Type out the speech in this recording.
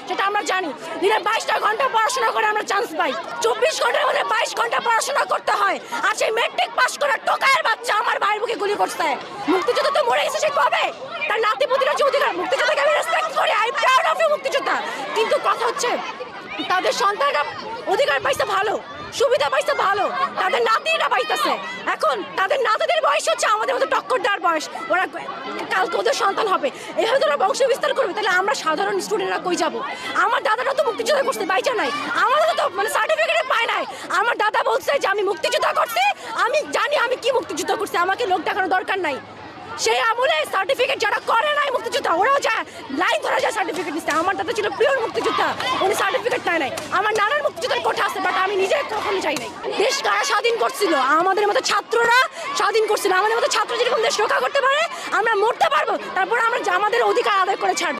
সেটা আমরা জানি। দিনে 22টা ঘন্টা পড়াশোনা করে আমরা চান্স পাই, 24 ঘন্টার মধ্যে 22 ঘন্টা পড়াশোনা করতে হয়। আর সেই মেট্রিক পাস করা টোকায়ের বাচ্চা আমার ভাইয়ের বুকে গুলি করছে। মুক্তিযোদ্ধা তো মরে গেছে, সে কবে? তার নাতি পুতিরা অধিকার, মুক্তিযোদ্ধাকে আমি রেসপেক্ট করি, আই প্রাউড অফ ইউ মুক্তিযোদ্ধা। কিন্তু কথা হচ্ছে তাদের সন্তানরা অধিকার পাইছে ভালো, সুবিধা পাইছে ভালো, তাদের নাতিরা পাইতেছে। এখন তাদের নাতিদের বয়স হচ্ছে আমাদের মতো টক্কর দেওয়ার বয়স, ওরা কালকে ওদের সন্তান হবে, এভাবে তোরা বংশ বিস্তার করবে, তাহলে আমরা সাধারণ স্টুডেন্টরা কই যাব? আমার দাদারা তো মুক্তিযোদ্ধা করছে, বাইচা নাই, আমাদের তো মানে সার্টিফিকেট পায় নাই। আমার দাদা বলছে যে আমি মুক্তিযোদ্ধা করছি, আমি জানি আমি কি মুক্তিযুদ্ধ করছি, আমাকে লোক দেখানোর দরকার নাই। সেই আমলে সার্টিফিকেট যারা করে নাই মুক্তিযোদ্ধা, ওরাও যায় লাইন ধরা যায় সার্টিফিকেট নিচ্ছে। আমার দাদা ছিল পিওর মুক্তিযোদ্ধা, উনি সার্টিফিকেট নেয় নাই। আমার নানার মুক্তিযোদ্ধার কোঠা আছে, বাট আমি নিজে কখনো চাই নাই। দেশ কারা স্বাধীন করছিল? আমাদের মতো ছাত্ররা স্বাধীন করছিল। আমাদের মতো ছাত্র যেরকম দেশ রক্ষা করতে পারে, আমরা মরতে পারবো, তারপর আমরা আমাদের অধিকার আদায় করে ছাড়বো।